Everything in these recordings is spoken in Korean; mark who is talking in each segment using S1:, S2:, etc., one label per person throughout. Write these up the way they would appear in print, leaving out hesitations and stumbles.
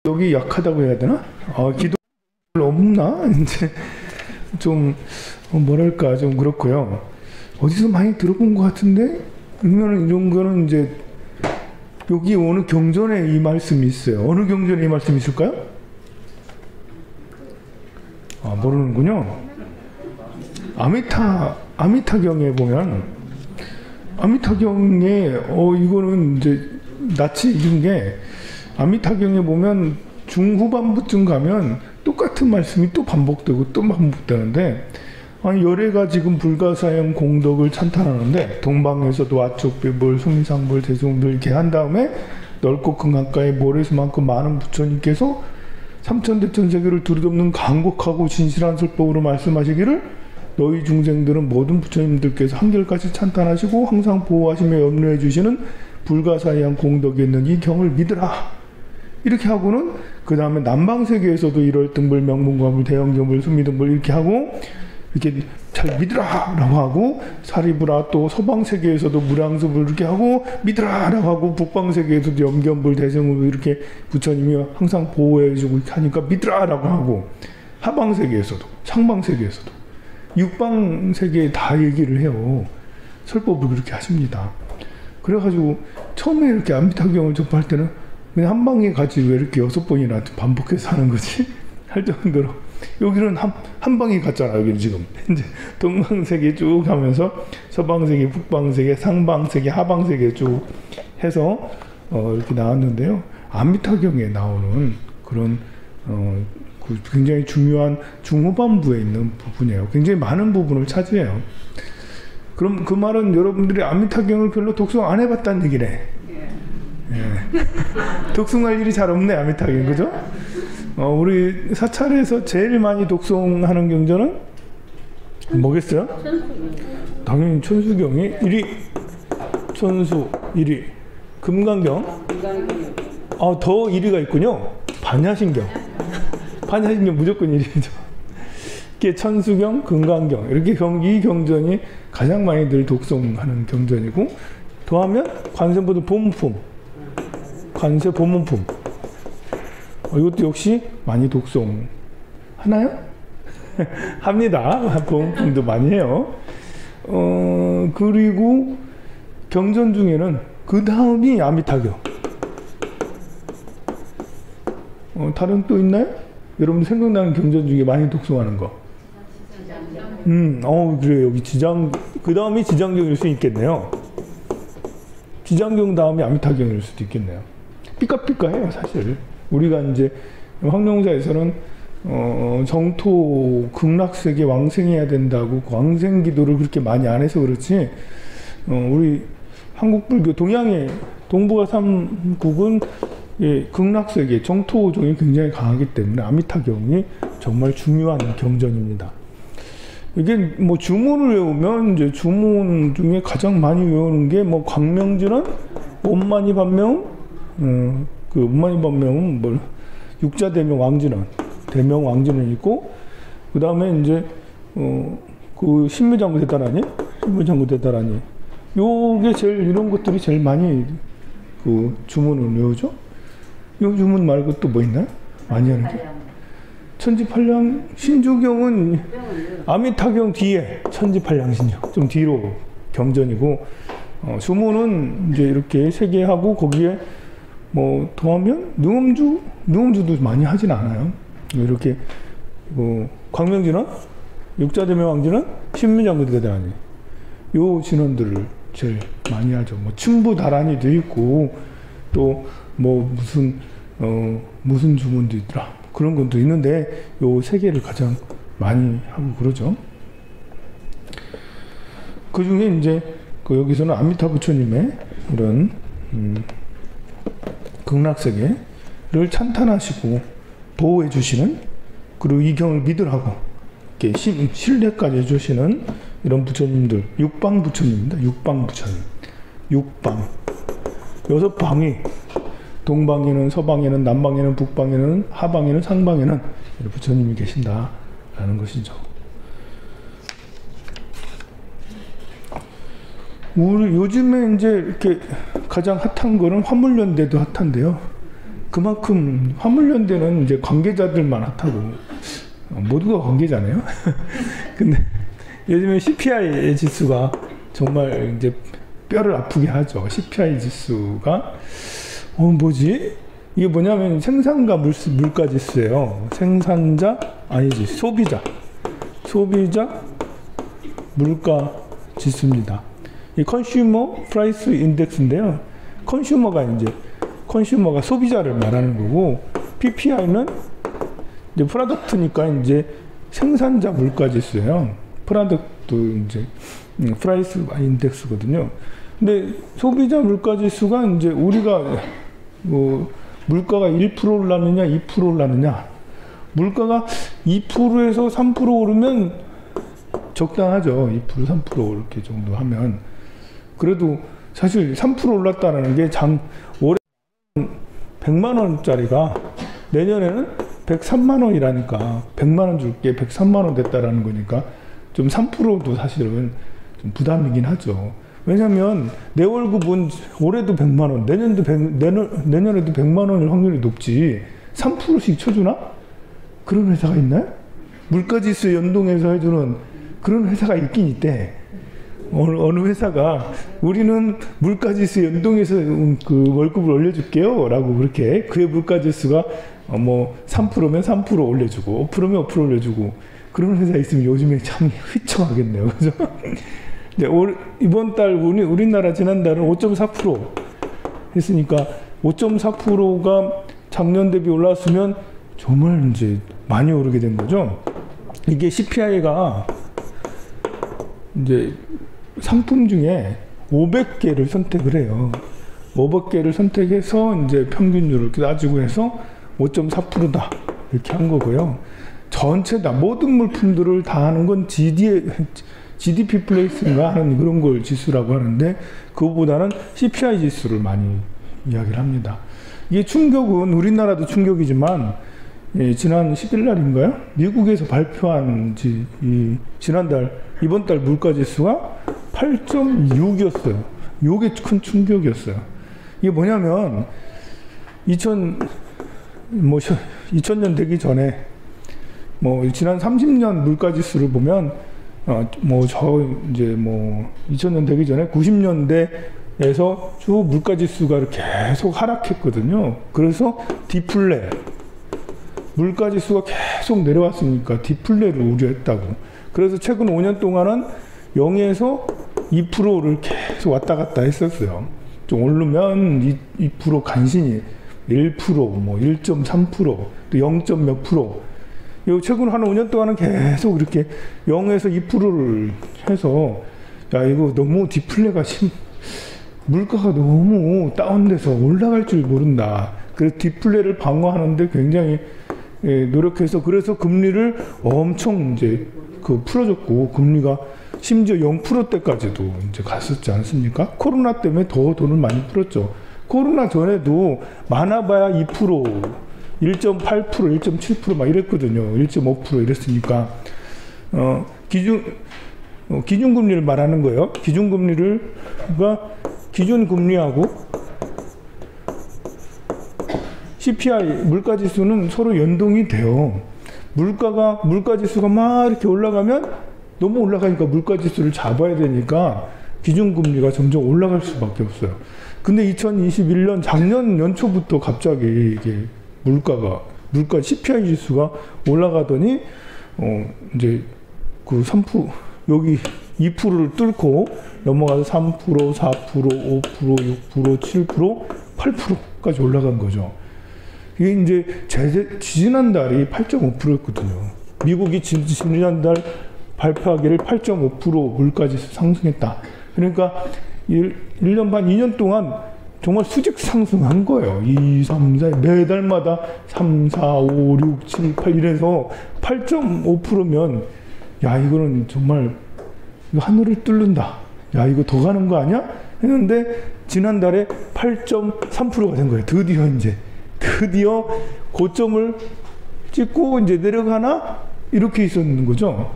S1: 여기 약하다고 해야 되나? 기도 없나? 이제 좀 뭐랄까 좀 그렇고요. 어디서 많이 들어본 것 같은데 이런 거는 이제 여기 오는 경전에 이 말씀이 있어요. 어느 경전에 이 말씀이 있을까요? 모르는군요. 아미타경에 보면 아미타경에 이거는 이제 낯이 익은 게 아미타경에 보면 중후반부쯤 가면 똑같은 말씀이 또 반복되고 또 반복되는데 열애가 지금 불가사형 공덕을 찬탄하는데 동방에서도 아촉배불 수미상불 대승불 이렇게 한 다음에 넓고 큰 강가에 모래수만큼 많은 부처님께서 삼천대천세계를 두리덮는 강곡하고 진실한 설법으로 말씀하시기를 너희 중생들은 모든 부처님들께서 한결같이 찬탄하시고 항상 보호하시며 염려해 주시는 불가사의한 공덕이 있는 이 경을 믿으라. 이렇게 하고는 그 다음에 남방세계에서도 일월등불, 명문과불, 대형경불, 수미등불 이렇게 하고 이렇게 잘 믿으라 라고 하고 사리부라 또 서방세계에서도 무량수불 이렇게 하고 믿으라 라고 하고 북방세계에서도 염견불, 대승불 이렇게 부처님이 항상 보호해주고 이렇게 하니까 믿으라 라고 하고 하방세계에서도 상방세계에서도 육방세계에 다 얘기를 해요. 설법을 그렇게 하십니다. 그래가지고 처음에 이렇게 아미타경을 접할 때는 그냥 한 방에 가지 왜 이렇게 6번이나 반복해서 하는 거지? 할 정도로 여기는 한 방에 갔잖아. 여기는 지금 이제 동방세계 쭉 가면서 서방세계, 북방세계, 상방세계, 하방세계 쭉 해서 이렇게 나왔는데요. 아미타경에 나오는 그런 굉장히 중요한 중후반부에 있는 부분이에요. 굉장히 많은 부분을 차지해요. 그럼 그 말은 여러분들이 아미타경을 별로 독송 안 해봤다는 얘기네. 예. 독송할 일이 잘 없네 아미타경, 그죠? 우리 사찰에서 제일 많이 독송하는 경전은 뭐겠어요? 당연히 천수경이 1위, 천수 1위, 금강경. 더 1위가 있군요. 반야신경. 반야신경 무조건 1위죠. 이게 천수경, 금강경 이렇게 이 경전이 가장 많이들 독송하는 경전이고 더하면 관세보도 보문품, 관세 보문품. 이것도 역시 많이 독송 하나요? 합니다. 보문품도 많이 해요. 그리고 경전 중에는 그 다음이 아미타경. 다른 또 있나요? 여러분 생각나는 경전 중에 많이 독송하는 거. 그래요. 여기 그 다음이 지장경일 수 있겠네요. 지장경 다음이 아미타경일 수도 있겠네요. 삐까삐까해요, 사실. 우리가 이제 황룡사에서는 정토 극락세계 왕생해야 된다고 왕생 기도를 그렇게 많이 안 해서 그렇지 우리 한국불교 동양의 동북아 3국은 극락세계 정토종이 굉장히 강하기 때문에 아미타경이 정말 중요한 경전입니다. 이게 뭐 주문을 외우면 이제 주문 중에 가장 많이 외우는 게 뭐 광명진은 온만이 반명 그 온만이 반명은 뭘 육자대명 왕진원 대명 왕진원 있고 그 다음에 이제 그 신묘장구 대단하니 신묘장구 대단하니 요게 제일 이런 것들이 제일 많이 그 주문을 외우죠. 요 주문 말고 또 뭐 있나요? 많이 하는 게 천지팔량 신주경은 아미타경 뒤에 천지팔량 신주 좀 뒤로 경전이고 주문은 이제 이렇게 3개 하고 거기에 뭐 더하면 능엄주도 많이 하진 않아요. 이렇게 뭐 광명진원, 육자대명 왕진원, 신묘장구 대단하니 요 진원들을 제일 많이 하죠. 뭐 춘부다란이도 있고 또 뭐 무슨 주문도 있더라. 그런 것도 있는데 요 3개를 가장 많이 하고 그러죠. 그 중에 이제 여기서는 아미타 부처님의 이런 극락세계를 찬탄하시고 보호해 주시는 그리고 이 경을 믿으라고 이렇게 신뢰까지 해주시는 이런 부처님들 육방 부처님입니다. 육방 부처님. 육방 6방이 동방에는 서방에는 남방에는 북방에는 하방에는 상방에는 부처님이 계신다라는 것이죠. 우리 요즘에 이제 이렇게 가장 핫한 거는 화물연대도 핫한데요. 그만큼 화물연대는 이제 관계자들만 핫하고 모두가 관계잖아요. 근데 요즘에 CPI 지수가 정말 이제 뼈를 아프게 하죠. CPI 지수가 뭐지? 이게 뭐냐면 생산과 물가 지수예요. 생산자 아니지 소비자 물가 지수입니다. 이 컨슈머 프라이스 인덱스인데요. 컨슈머가 소비자를 말하는 거고, PPI는 이제 프로덕트니까 이제 생산자 물가 지수예요. 프로덕트 이제 프라이스 인덱스거든요. 근데 소비자 물가 지수가 이제 우리가 뭐 물가가 1% 올랐느냐 2% 올랐느냐, 물가가 2%에서 3% 오르면 적당하죠. 2% 3% 이렇게 정도 하면. 그래도 사실 3% 올랐다는 게 올해 100만 원짜리가 내년에는 103만 원이라니까 100만 원 줄게 103만 원 됐다라는 거니까 좀 3%도 사실은 좀 부담이긴 하죠. 왜냐면 내 월급은 올해도 100만 원, 내년에도 100만 원일 확률이 높지 3%씩 쳐주나? 그런 회사가 있나요? 물가지수 연동해서 해주는 그런 회사가 있긴 있대. 어느 회사가 우리는 물가지수 연동해서 그 월급을 올려줄게요 라고 그렇게, 그의 물가지수가 뭐 3%면 3% 올려주고 5%면 5% 올려주고 그런 회사 있으면 요즘에 참 휘청하겠네요. 그죠? 이번 달 우리나라 지난달은 5.4% 했으니까 5.4%가 작년 대비 올랐으면 정말 이제 많이 오르게 된 거죠. 이게 CPI가 이제 상품 중에 500개를 선택을 해요. 500개를 선택해서 이제 평균율을 따지고 해서 5.4%다 이렇게 한 거고요. 전체 다 모든 물품들을 다 하는 건 GDP 플레이스인가 하는 그런 걸 지수라고 하는데, 그거보다는 CPI 지수를 많이 이야기를 합니다. 이게 충격은 우리나라도 충격이지만 지난 10일 날인가요? 미국에서 발표한 이번 달 물가 지수가 8.6이었어요. 이게 큰 충격이었어요. 이게 뭐냐면 2000년 되기 전에 지난 30년 물가 지수를 보면 2000년 되기 전에 90년대에서 쭉 물가 지수가 계속 하락했거든요. 그래서 디플레, 물가 지수가 계속 내려왔으니까 디플레를 우려했다고. 그래서 최근 5년 동안은 0에서 2%를 계속 왔다 갔다 했었어요. 좀 오르면 2% 간신히 1%, 1.3%, 또 0. 몇 %. 최근 한 5년 동안은 계속 이렇게 0에서 2%를 해서, 야, 이거 너무 디플레가 물가가 너무 다운돼서 올라갈 줄 모른다. 그래서 디플레를 방어하는데 굉장히 노력해서, 그래서 금리를 엄청 이제 풀어줬고, 금리가 심지어 0%대까지도 이제 갔었지 않습니까? 코로나 때문에 더 돈을 많이 풀었죠. 코로나 전에도 많아봐야 2%, 1.8%, 1.7% 막 이랬거든요. 1.5% 이랬으니까. 기준금리를 말하는 거예요. 기준금리하고 CPI, 물가지수는 서로 연동이 돼요. 물가지수가 막 이렇게 올라가면, 너무 올라가니까 물가지수를 잡아야 되니까 기준금리가 점점 올라갈 수밖에 없어요. 근데 2021년 작년 연초부터 갑자기 이게 물가 CPI 지수가 올라가더니 이제 그 3% 여기 2%를 뚫고 넘어가서 3%, 4%, 5%, 6%, 7%, 8%까지 올라간 거죠. 이게 이제 지난달이 8.5%였거든요. 미국이 지난달 발표하기를 8.5% 물가지수 상승했다. 그러니까 1년 반, 2년 동안 정말 수직 상승한 거예요. 2, 3, 4, 매달마다 3, 4, 5, 6, 7, 8 이래서 8.5%면 야, 이거는 정말 하늘을 뚫는다. 야, 이거 더 가는 거 아니야? 했는데 지난달에 8.3%가 된 거예요. 드디어 고점을 찍고 이제 내려가나? 이렇게 있었는 거죠.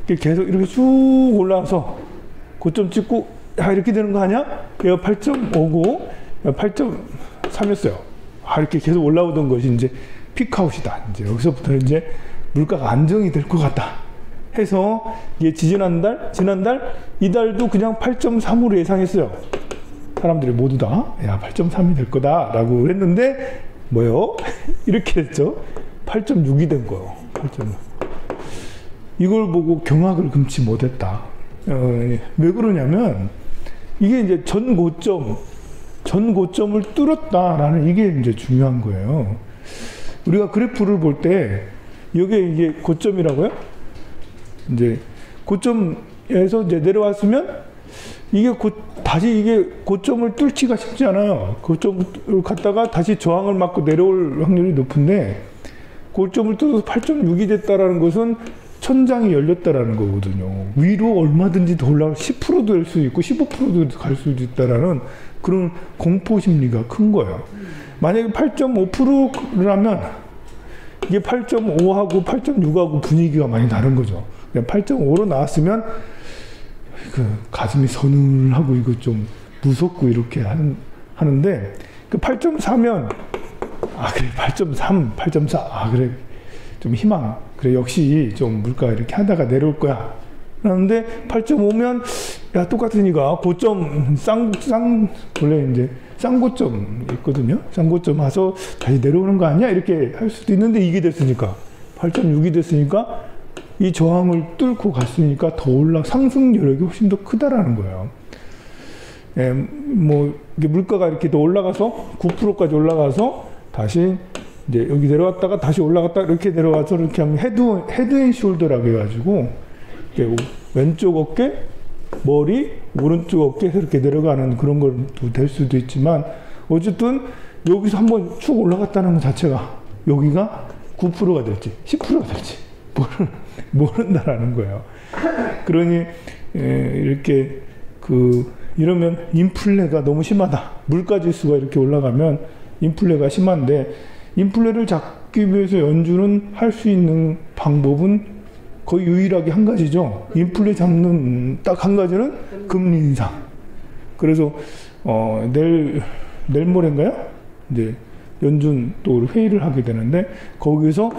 S1: 계속 이렇게 쭉 올라와서 고점 찍고, 야, 이렇게 되는 거 아니야? 얘가 8.5고 8.3이었어요. 이렇게 계속 올라오던 것이 이제 피크아웃이다. 이제 여기서부터 이제 물가가 안정이 될 것 같다. 해서 이게 지난달 이달도 그냥 8.3으로 예상했어요. 사람들이 모두 다 야 8.3이 될 거다라고 했는데 뭐요? 이렇게 됐죠. 8.6이 된 거예요. 8.6. 이걸 보고 경악을 금치 못했다. 왜 그러냐면 이게 이제 전 고점을 뚫었다라는 이게 이제 중요한 거예요. 우리가 그래프를 볼 때 이게 이제 고점이라고요? 이제 고점에서 이제 내려왔으면 이게 다시 이게 고점을 뚫기가 쉽지 않아요. 고점을 갔다가 다시 저항을 맞고 내려올 확률이 높은데 고점을 뚫어서 8.6이 됐다라는 것은 천장이 열렸다라는 거거든요. 위로 얼마든지 더 올라가 10%도 될 수 있고 15%도 갈 수도 있다라는 그런 공포 심리가 큰 거예요. 만약에 8.5%라면 이게 8.5하고 8.6하고 분위기가 많이 다른 거죠. 8.5로 나왔으면 그 가슴이 서늘하고 이거 좀 무섭고 이렇게 하는데 그 8.4면 그래 8.3, 8.4 그래 좀 희망 그래 역시 좀 물가가 이렇게 하다가 내려올 거야. 그런데 8.5면 야 똑같으니까 고점 원래 이제 쌍고점 있거든요. 쌍고점 와서 다시 내려오는 거 아니야? 이렇게 할 수도 있는데 이게 됐으니까 8.6이 됐으니까 이 저항을 뚫고 갔으니까 더 상승 여력이 훨씬 더 크다라는 거예요. 뭐 이게 물가가 이렇게 더 올라가서 9%까지 올라가서 다시 이제 여기 내려왔다가 다시 올라갔다 이렇게 내려와서 이렇게 하면 헤드 앤 숄더라고 해가지고 왼쪽 어깨, 머리, 오른쪽 어깨에서 이렇게 내려가는 그런 것도 될 수도 있지만 어쨌든 여기서 한번 쭉 올라갔다는 것 자체가 여기가 9%가 될지 10%가 될지 모른다라는 거예요. 그러니 이렇게 이러면 인플레가 너무 심하다. 물가 지수가 이렇게 올라가면 인플레가 심한데 인플레를 잡기 위해서 연준은 할 수 있는 방법은 거의 유일하게 한 가지죠. 인플레 잡는 딱 한 가지는 금리 인상. 그래서 내일 모레인가요? 이제 연준 또 회의를 하게 되는데 거기서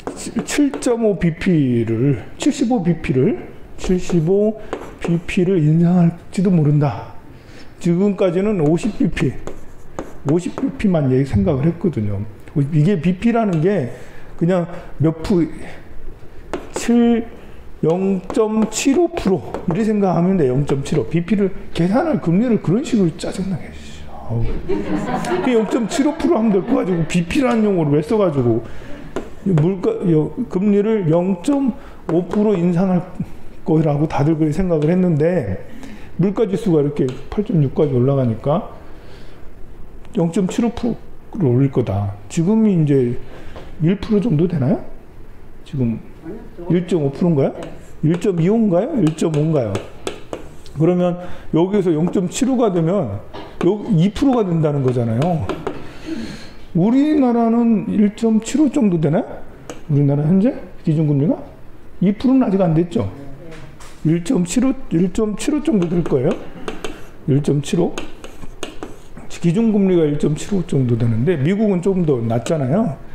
S1: 75bp를 75bp를 인상할지도 모른다. 지금까지는 50bp만 생각을 했거든요. 이게 bp라는 게 그냥 몇 프 0.75% 이렇게 생각하면 돼. 0.75 bp를 계산할 금리를 그런 식으로 짜증나게 해주죠. 0.75% 하면 될 거 가지고 bp라는 용어를 왜 써가지고 금리를 0.5% 인상할 거라고 다들 그렇게 생각을 했는데 물가 지수가 이렇게 8.6까지 올라가니까 0.75%를 올릴 거다. 지금이 이제 1% 정도 되나요? 지금 1.5%인가요? 1.25인가요? 1.5인가요? 그러면 여기에서 0.75가 되면 2%가 된다는 거잖아요. 우리나라는 1.75 정도 되나요? 우리나라 현재 기준금리가? 2%는 아직 안 됐죠? 1.75 정도 될 거예요. 1.75. 기준금리가 1.75 정도 되는데 미국은 좀 더 낮잖아요.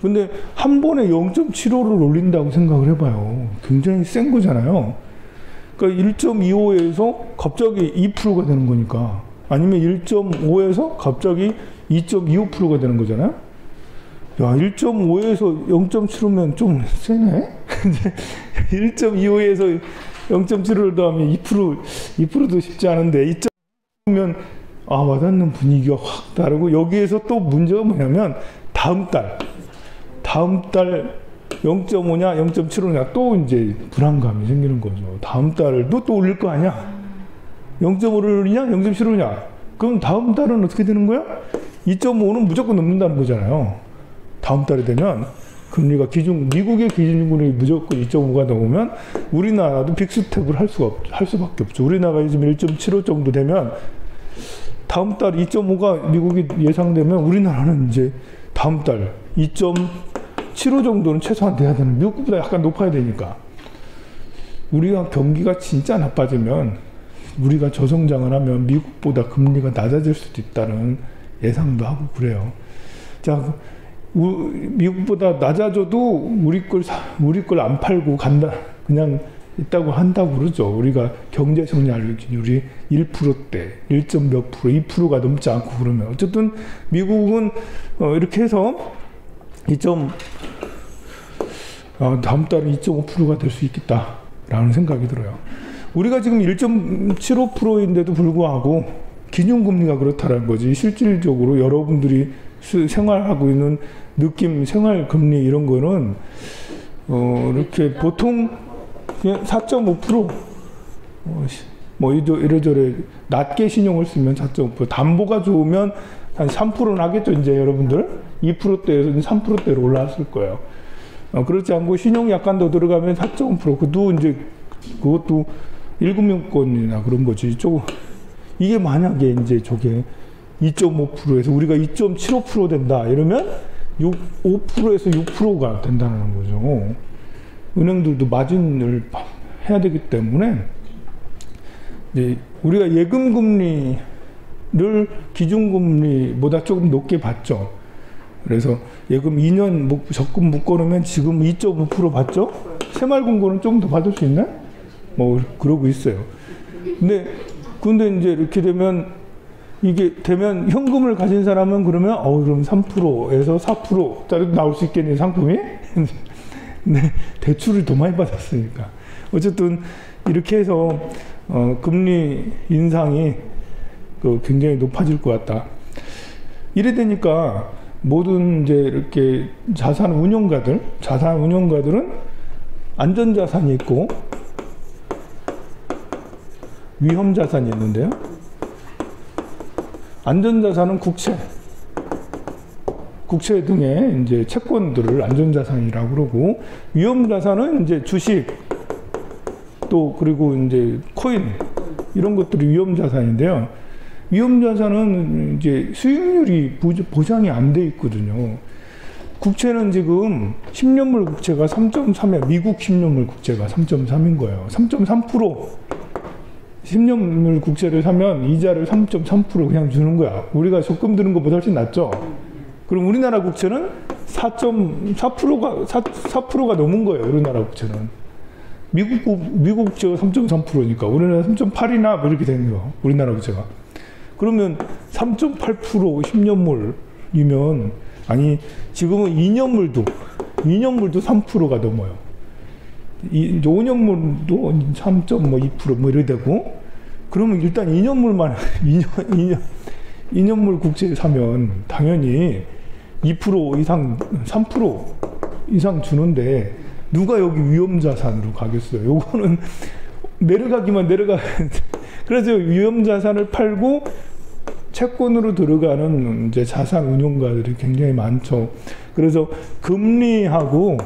S1: 근데 한 번에 0.75를 올린다고 생각을 해봐요. 굉장히 센 거잖아요. 그러니까 1.25에서 갑자기 2%가 되는 거니까 아니면 1.5에서 갑자기 2.25%가 되는 거잖아요. 야, 1.5에서 0.75면 좀 세네? 1.25에서 0.75를 더하면 2%도 쉽지 않은데 2.5면 와닿는 분위기가 확 다르고 여기에서 또 문제가 뭐냐면 다음 달 0.5냐 0.75냐 또 이제 불안감이 생기는 거죠. 다음 달도 또 올릴 거 아니야? 0.5를 올리냐 0.75냐? 그럼 다음 달은 어떻게 되는 거야? 2.5는 무조건 넘는다는 거잖아요. 다음 달이 되면 금리가 미국의 기준금리 무조건 2.5가 넘으면 우리나라도 빅스텝을 할 수밖에 없죠. 우리나라가 지금 1.75 정도 되면 다음 달 2.5가 미국이 예상되면 우리나라는 이제 다음 달 2.75 정도는 최소한 돼야 되는, 미국보다 약간 높아야 되니까. 우리가 경기가 진짜 나빠지면, 우리가 저성장을 하면 미국보다 금리가 낮아질 수도 있다는 예상도 하고 그래요. 자, 미국보다 낮아져도 우리 걸 안 팔고 간다. 그냥 있다고 한다고 그러죠. 우리가 경제 성장률 기준이 1%대, 1점 몇 프로, 2%가 넘지 않고 그러면 어쨌든 미국은 이렇게 해서 다음 달은 2.5%가 될 수 있겠다라는 생각이 들어요. 우리가 지금 1.75%인데도 불구하고 기준금리가 그렇다는 거지. 실질적으로 여러분들이 생활하고 있는 느낌, 생활금리 이런 거는 이렇게 보통 그냥 4.5% 뭐 이래저래 낮게 신용을 쓰면 4.5%, 담보가 좋으면 한 3%는 하겠죠. 이제 여러분들 2%대에서 3%대로 올라왔을 거예요. 그렇지 않고 신용이 약간 더 들어가면 4.5%. 그것도 1금융권이나 그런 거지. 이게 만약에 이제 저게 2.5%에서 우리가 2.75% 된다 이러면 5%에서 6%가 된다는 거죠. 은행들도 마진을 해야 되기 때문에 이제 우리가 예금금리를 기준금리보다 조금 높게 받죠. 그래서 예금 2년 적금 묶어놓으면 지금 2.5% 받죠? 새마을금고는 조금 더 받을 수 있나? 뭐 그러고 있어요. 근데 이제 이렇게 되면 현금을 가진 사람은 그러면 그럼 3%에서 4%짜리 나올 수 있겠네 상품이? 근데 대출을 더 많이 받았으니까 어쨌든 이렇게 해서 금리 인상이 굉장히 높아질 것 같다. 이래 되니까 모든 이제 이렇게 자산 운용가들은 안전자산이 있고 위험자산이 있는데요. 안전자산은 국채 등의 이제 채권들을 안전자산이라고 그러고, 위험자산은 이제 주식, 또 그리고 이제 코인, 이런 것들이 위험자산인데요. 위험자산은 이제 수익률이 보장이 안 돼 있거든요. 국채는 지금 10년물 국채가 3.3에 미국 10년물 국채가 3.3인 거예요. 3.3%. 10년물 국채를 사면 이자를 3.3% 그냥 주는 거야. 우리가 적금 드는 것보다 훨씬 낫죠. 그럼 우리나라 국채는 4.4%가 넘은 거예요. 우리나라 국채는. 미국 국채가 3.3%니까 우리나라 3.8이나 뭐 이렇게 되는 거예요. 우리나라 국채가. 그러면 3.8% 10년물이면, 아니 지금은 2년물도 3%가 넘어요. 5년물도 3.2% 뭐 이래 되고, 그러면 일단 2년물 국채 사면 당연히 2% 이상, 3% 이상 주는데 누가 여기 위험자산으로 가겠어요? 요거는 내려가기만 내려가. 그래서 위험자산을 팔고 채권으로 들어가는 이제 자산 운용가들이 굉장히 많죠. 그래서 금리하고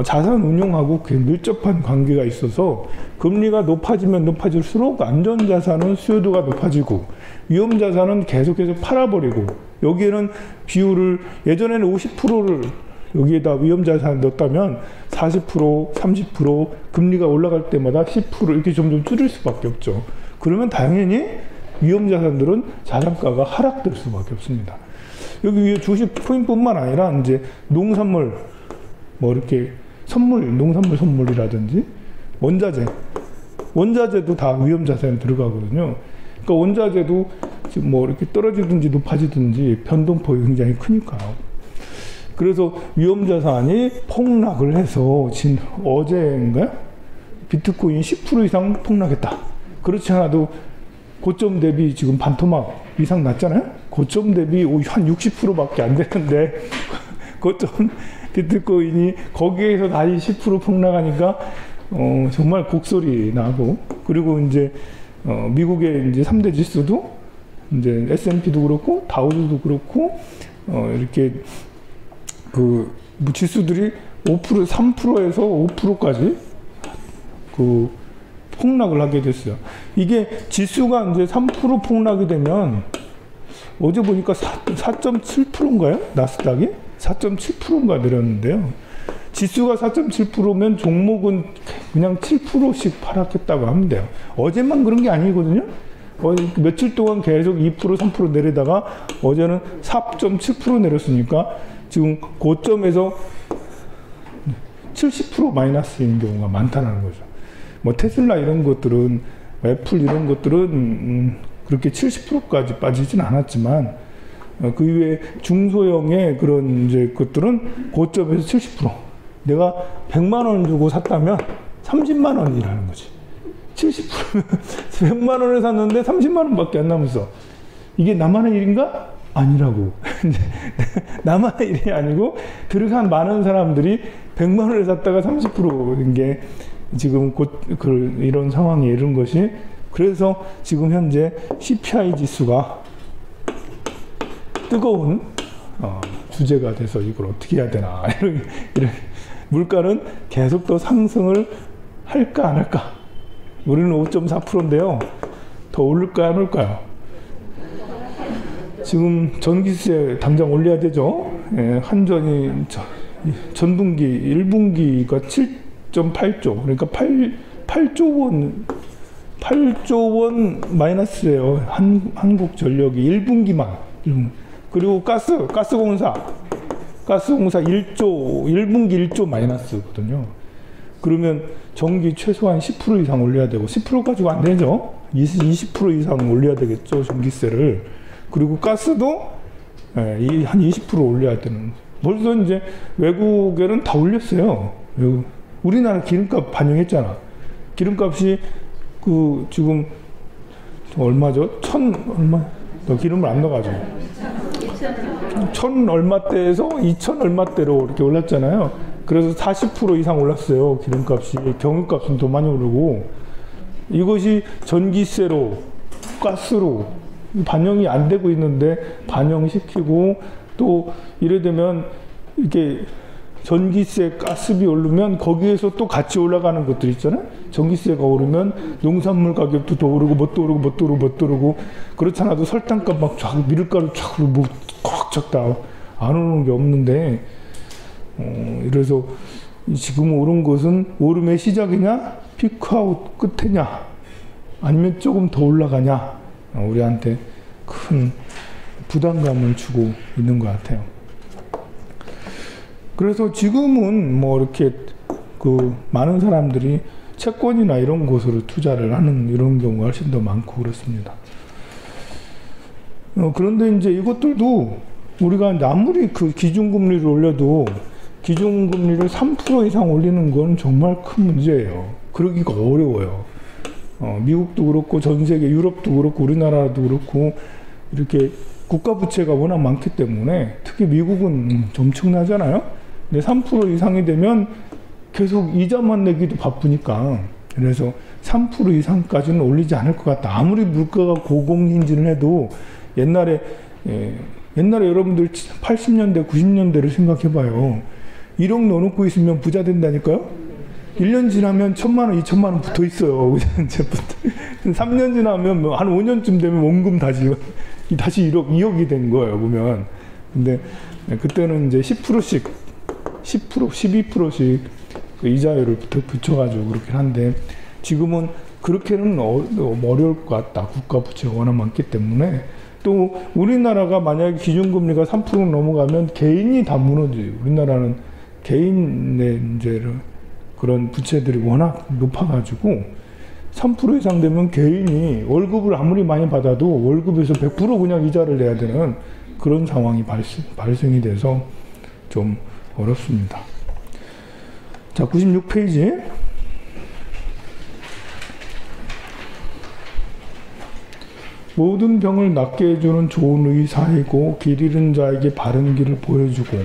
S1: 자산 운용하고 밀접한 관계가 있어서 금리가 높아지면 높아질수록 안전자산은 수요도가 높아지고 위험자산은 계속해서 팔아버리고, 여기에는 비율을 예전에는 50%를 여기에다 위험자산을 넣었다면 40%, 30% 금리가 올라갈 때마다 10% 이렇게 점점 줄일 수밖에 없죠. 그러면 당연히 위험자산들은 자산가가 하락될 수밖에 없습니다. 여기 위에 주식 코인뿐만 아니라 이제 농산물, 뭐 이렇게 농산물 선물이라든지 원자재도 다 위험자산에 들어가거든요. 그러니까 원자재도 지금 뭐 이렇게 떨어지든지 높아지든지 변동폭이 굉장히 크니까요. 그래서 위험자산이 폭락을 해서 어제인가요? 비트코인이 10% 이상 폭락했다. 그렇지 않아도 고점 대비 지금 반토막 이상 났잖아요? 고점 대비 한 60%밖에 안 되는데 고점 비트코인이 거기에서 다시 10% 폭락하니까 정말 곡소리 나고, 그리고 이제 미국의 이제 3대 지수도 이제 S&P도 그렇고 다우도 그렇고 이렇게 그 지수들이 5%, 3%에서 5%까지 그 폭락을 하게 됐어요. 이게 지수가 이제 3% 폭락이 되면, 어제 보니까 4.7%인가요? 나스닥이 4.7%인가 내렸는데요. 지수가 4.7%면 종목은 그냥 7%씩 하락했다고 하면 돼요. 어제만 그런 게 아니거든요. 며칠 동안 계속 2%, 3% 내리다가 어제는 4.7% 내렸으니까 지금 고점에서 70% 마이너스인 경우가 많다는 거죠. 뭐 테슬라 이런 것들은, 애플 이런 것들은 그렇게 70%까지 빠지진 않았지만 그 이외에 중소형의 그런 이제 것들은 고점에서 70%. 내가 100만 원 주고 샀다면 30만 원이라는 거지. 70%면 100만 원에 샀는데 30만 원밖에 안 남았어. 이게 나만의 일인가? 아니라고. 나만의 일이 아니고 들어간 많은 사람들이 100만 원에 샀다가 30%인 게 지금 곧 이런 상황에 이른 것이, 그래서 지금 현재 CPI 지수가 뜨거운 주제가 돼서 이걸 어떻게 해야 되나 이런 물가는 계속 더 상승을 할까 안 할까. 우리는 5.4%인데요 더 오를까요 안 올까요? 지금 전기세 당장 올려야 되죠. 예, 한전이 전분기 1분기가 7.8조 그러니까 8조 원 마이너스예요. 한국전력이 1분기만. 그리고 가스공사 1분기 1조 마이너스거든요. 그러면 전기 최소한 10% 이상 올려야 되고, 10% 가지고 안 되죠. 20% 이상 올려야 되겠죠, 전기세를. 그리고 가스도 한 20% 올려야 되는. 벌써 이제 외국에는 다 올렸어요. 우리나라 기름값 반영했잖아. 기름값이 지금 얼마죠? 얼마? 너 기름을 안 넣어가지고 1,000 얼마대에서 2,000 얼마대로 이렇게 올랐잖아요. 그래서 40% 이상 올랐어요. 기름값이. 경유값은 더 많이 오르고, 이것이 전기세로 가스로 반영이 안 되고 있는데 반영시키고, 또 이래 되면 이렇게 전기세, 가스비 오르면 거기에서 또 같이 올라가는 것들 있잖아요. 전기세가 오르면 농산물 가격도 더 오르고 뭣도 오르고 그렇지 않아도 설탕값 막 쫙, 밀가루 쫙 뭐 꽉 찼다 안 오르는 게 없는데, 이래서 지금 오른 것은 오름의 시작이냐 피크아웃 끝이냐 아니면 조금 더 올라가냐, 우리한테 큰 부담감을 주고 있는 것 같아요. 그래서 지금은 뭐 이렇게 많은 사람들이 채권이나 이런 곳으로 투자를 하는 이런 경우가 훨씬 더 많고 그렇습니다. 그런데 이제 이것들도 우리가 아무리 기준금리를 올려도 기준금리를 3% 이상 올리는 건 정말 큰 문제예요. 그러기가 어려워요. 미국도 그렇고 전 세계 유럽도 그렇고 우리나라도 그렇고 이렇게 국가부채가 워낙 많기 때문에, 특히 미국은 엄청나잖아요. 근데 3% 이상이 되면 계속 이자만 내기도 바쁘니까, 그래서 3% 이상까지는 올리지 않을 것 같다. 아무리 물가가 고공행진을 해도 옛날에 여러분들 80년대 90년대를 생각해봐요. 1억 넣어놓고 있으면 부자 된다니까요. 1년 지나면 1,000만 원 2,000만 원 붙어 있어요. 3년 지나면 한 5년쯤 되면 원금 다시 1억 2억이 된 거예요, 보면. 근데 그때는 이제 10%씩 12%씩 그 이자율을 붙여가지고 그렇긴 한데, 지금은 그렇게는 어려울 것 같다. 국가 부채가 워낙 많기 때문에. 또 우리나라가 만약에 기준금리가 3% 넘어가면 개인이 다 무너져요. 우리나라는 개인의 이제 그런 부채들이 워낙 높아가지고 3% 이상 되면 개인이 월급을 아무리 많이 받아도 월급에서 100% 그냥 이자를 내야 되는 그런 상황이 발생이 돼서 좀 어렵습니다. 자, 96페이지. 모든 병을 낫게 해주는 좋은 의사이고, 길 잃은 자에게 바른 길을 보여주고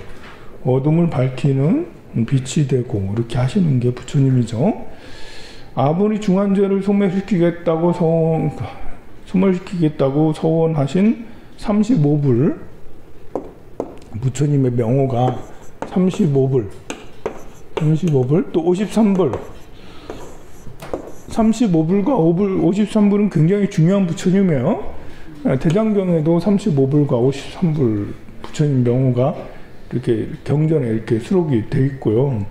S1: 어둠을 밝히는 빛이 되고, 이렇게 하시는 게 부처님이죠. 아버지 중환자를 소멸시키겠다고 서원하신 35불, 부처님의 명호가 35불, 또 53불, 35불과 53불은 굉장히 중요한 부처님이에요. 대장경에도 35불과 53불 부처님 명호가 이렇게 경전에 이렇게 수록이 되어 있고요.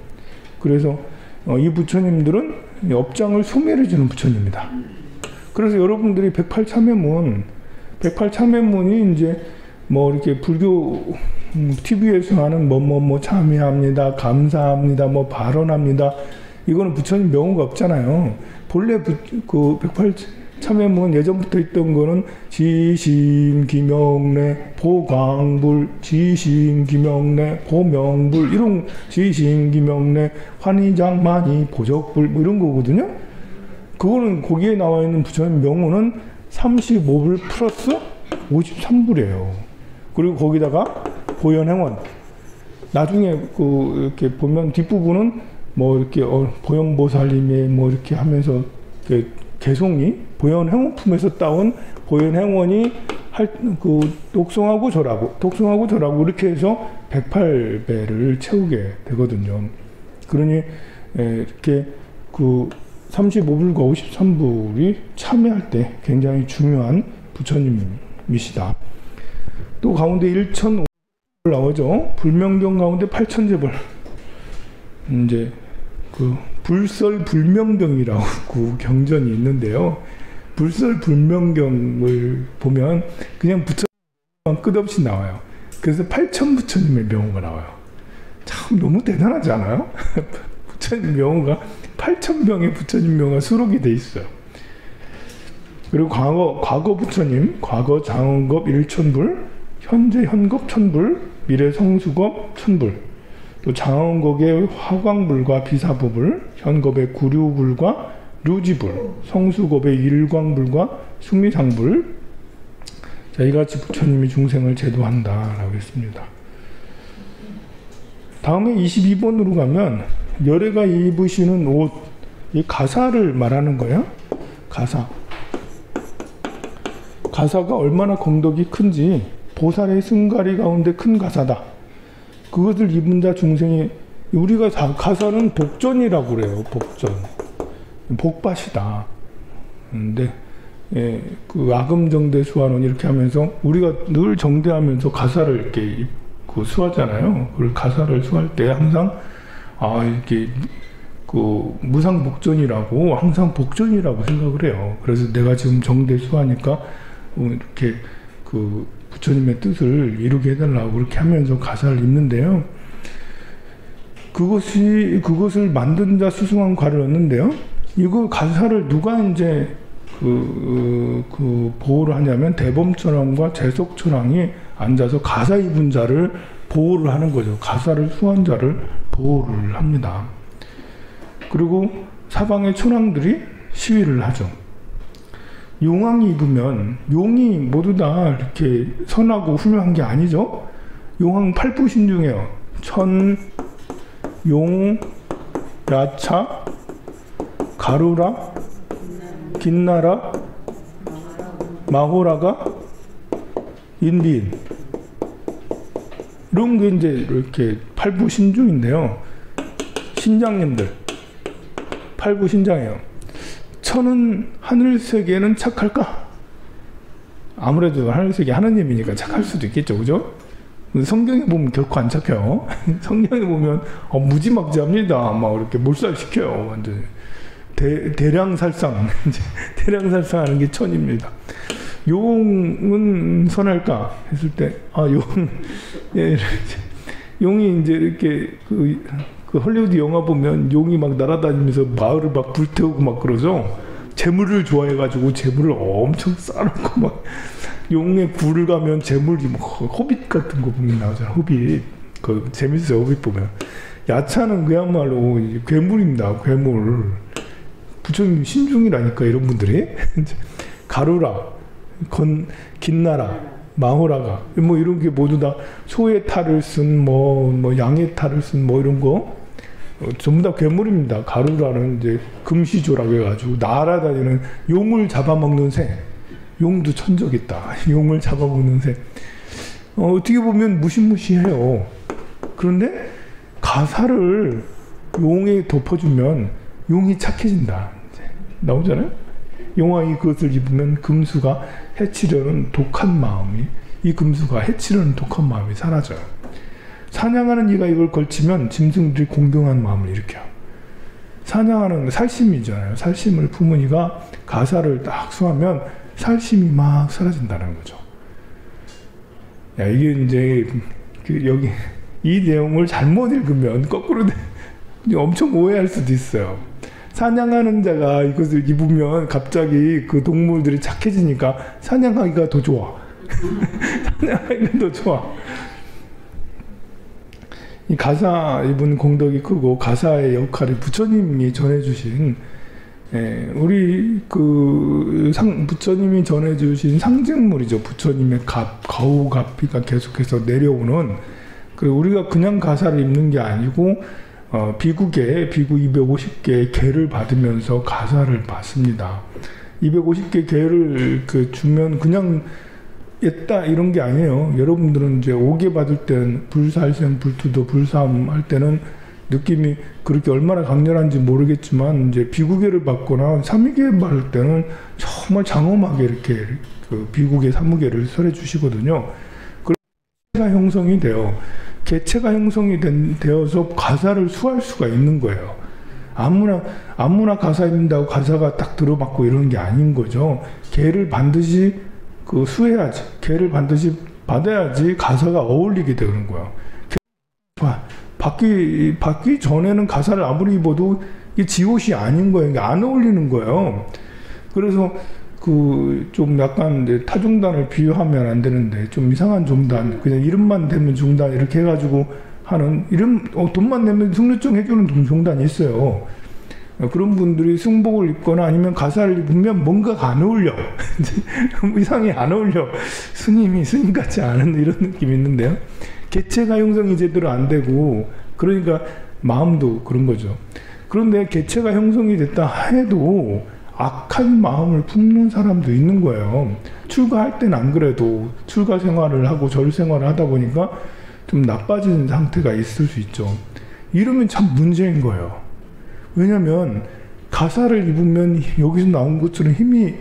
S1: 그래서 이 부처님들은 업장을 소멸해 주는 부처님이다. 그래서 여러분들이 108참회문이 이제 뭐 이렇게 불교 TV에서 하는 뭐뭐뭐 참회합니다, 감사합니다, 뭐 발언합니다. 이거는 부처님 명호가 없잖아요. 본래 그 108참회문 예전부터 있던 거는 지심기명래 보광불, 지심기명래 보명불, 이런 지심기명래 환희장만이 보적불 뭐 이런 거거든요. 그거는 거기에 나와 있는 부처님 명호는 35불 플러스 53불이에요. 그리고 거기다가 보현행원. 나중에 이렇게 보면 뒷부분은 뭐 이렇게 보현보살님의 뭐 이렇게 하면서 개송이 보현행원품에서 따온 보현행원이 독송하고 절하고 이렇게 해서 108배를 채우게 되거든요. 그러니 이렇게 35불과 53불이 참여할 때 굉장히 중요한 부처님이시다. 또 가운데 1,500불 나오죠. 불명경 가운데 8천제벌. 이제 불설불명경이라고 경전이 있는데요. 불설불명경을 보면 그냥 부처님만 끝없이 나와요. 그래서 8천 부처님의 명호가 나와요. 참 너무 대단하지 않아요? 부처님 명호가 8,000명의 부처님 명호가 수록이 돼 있어요. 그리고 과거 부처님, 과거 장원급 1,000불, 현재 현급 1,000불, 미래 성수급 1,000불, 또 장원급의 화광불과 비사부불, 현급의 구류불과 류지불, 성수급의 일광불과 숙미상불. 자, 이같이 부처님이 중생을 제도한다라고 했습니다. 다음에 22번으로 가면 열애가 입으시는 옷, 이 가사를 말하는 거예요. 가사가 얼마나 공덕이 큰지, 보살의 승가리 가운데 큰 가사다. 그것을 입은 자 중생이, 우리가 가사는 복전이라고 그래요. 복전. 복밭이다. 근데 그 아금정대 수화론 이렇게 하면서 우리가 늘 정대하면서 가사를 이렇게 수하잖아요. 그 가사를 수할 때 항상 이렇게 무상복전이라고, 항상 복전이라고 생각을 해요. 그래서 내가 지금 정대 수하니까 이렇게 부처님의 뜻을 이루게 해달라고 그렇게 하면서 가사를 읽는데요. 그것을 만든 자 수승한 과를 얻는데요. 이거 가사를 누가 이제 보호를 하냐면 대범천왕과 재석천왕이 앉아서 가사 입은 자를 보호를 하는 거죠. 가사를 수한 자를 보호를 합니다. 그리고 사방의 천왕들이 시위를 하죠. 용왕이 입으면, 용이 모두 다 이렇게 선하고 훌륭한 게 아니죠. 용왕 8부신 중에요. 천, 용, 야차, 가루라, 긴나라, 마호라가, 인비인. 이런 게 이제 이렇게 8부 신중인데요. 신장님들. 8부 신장이에요. 천은 하늘세계에는 착할까? 아무래도 하늘세계 하나님이니까 착할 수도 있겠죠. 그죠? 성경에 보면 결코 안 착해요. 성경에 보면 무지막지합니다. 막 이렇게 몰살시켜요. 완전 대량살상. 대량살상하는 게 천입니다. 용은 선할까? 했을 때 용이 이제 이렇게 그 헐리우드 영화 보면 용이 막 날아다니면서 마을을 막 불태우고 막 그러죠. 재물을 좋아해가지고 재물을 엄청 쌓아놓고 막 용의 굴을 가면 재물이 막 호빗 같은 거 보면 나오잖아. 호빗. 재밌어요. 호빗 보면. 야차는 그야말로 괴물입니다. 괴물. 부처님 신중이라니까 이런 분들이. 가루라, 긴나라, 마호라가 뭐 이런 게 모두 다 소의 탈을 쓴 뭐 양의 탈을 쓴 뭐 이런 거 전부 다 괴물입니다. 가루라는 이제 금시조라고 해가지고 날아다니는 용을 잡아먹는 새. 용도 천적 있다. 용을 잡아먹는 새. 어떻게 보면 무시무시해요. 그런데 가사를 용에 덮어주면 용이 착해진다. 이제 나오잖아요. 용왕이 그것을 입으면 금수가 해치려는 독한 마음이, 이 금수가 해치려는 독한 마음이 사라져요. 사냥하는 이가 이걸 걸치면 짐승들이 공경한 마음을 일으켜요. 찬양하는 살심이잖아요. 살심을 품은 이가 가사를 딱 수하면 살심이 막 사라진다는 거죠. 야, 이게 이제 여기 이 내용을 잘못 읽으면 거꾸로 엄청 오해할 수도 있어요. 사냥하는 자가 이것을 입으면 갑자기 그 동물들이 착해지니까 사냥하기가 더 좋아. 사냥하기가 더 좋아. 이 가사 입은 공덕이 크고 가사의 역할이 부처님이 전해주신 우리 부처님이 전해주신 상징물이죠. 부처님의 가오갑비가 계속해서 내려오는. 그리고 우리가 그냥 가사를 입는 게 아니고 비구 250개의 개를 받으면서 가사를 받습니다. 250개 개를 주면 그냥 했다 이런 게 아니에요. 여러분들은 이제 5개 받을 때는 불살생, 불투도, 불사음 할 때는 느낌이 그렇게 얼마나 강렬한지 모르겠지만 이제 비구계를 받거나 3위계 받을 때는 정말 장엄하게 이렇게 비구계, 3위계를 설해 주시거든요. 개체가 형성이 돼요. 개체가 형성이 되어서 가사를 수할 수가 있는 거예요. 아무나 가사 입는다고 가사가 딱 들어맞고 이런 게 아닌 거죠. 개를 반드시 수해야지. 개를 반드시 받아야지 가사가 어울리게 되는 거야. 받기 전에는 가사를 아무리 입어도 이게 지옷이 아닌 거예요. 이게 안 어울리는 거예요. 그래서 좀 약간 타중단을 비유하면 안 되는데 좀 이상한 종단, 그냥 이름만 대면 종단 이렇게 해가지고 하는 돈만 내면 승려증 해주는 종단이 있어요. 그런 분들이 승복을 입거나 아니면 가사를 입으면 뭔가가 안 어울려. 이상이 안 어울려. 스님 같지 않은 이런 느낌이 있는데요. 개체가 형성이 제대로 안 되고, 그러니까 마음도 그런 거죠. 그런데 개체가 형성이 됐다 해도 악한 마음을 품는 사람도 있는 거예요. 출가할 때는 안 그래도 출가 생활을 하고 절 생활을 하다 보니까 좀 나빠진 상태가 있을 수 있죠. 이러면 참 문제인 거예요. 왜냐면 가사를 입으면 여기서 나온 것처럼 힘이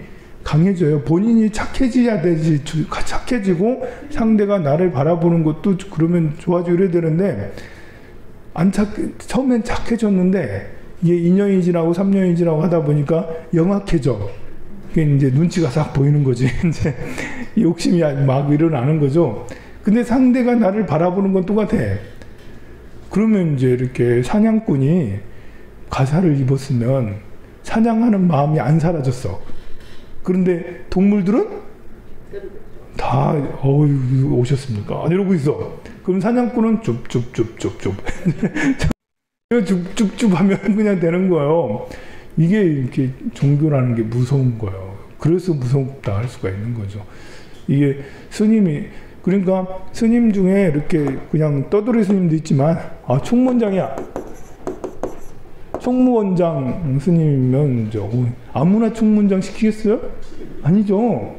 S1: 강해져요. 본인이 착해져야 되지. 착해지고 상대가 나를 바라보는 것도 그러면 좋아지고 이래야 되는데 처음엔 착해졌는데 이게 2년이 지나고 3년이 지나고 하다 보니까 영악해져. 그게 이제 눈치가 싹 보이는 거지. 이제 욕심이 막 일어나는 거죠. 근데 상대가 나를 바라보는 건 똑같아. 그러면 이제 이렇게 사냥꾼이 가사를 입었으면 사냥하는 마음이 안 사라졌어. 그런데 동물들은 다 오셨습니까? 이러고 있어. 그럼 사냥꾼은 줍줍줍줍줍 줍줍줍 하면 그냥 되는 거예요. 이게 이렇게 종교라는 게 무서운 거예요. 그래서 무섭다 할 수가 있는 거죠. 이게 그러니까 스님 중에 이렇게 그냥 떠돌이 스님도 있지만 총무원장이야. 총무원장 스님이면 이제 아무나 총무원장 시키겠어요? 아니죠.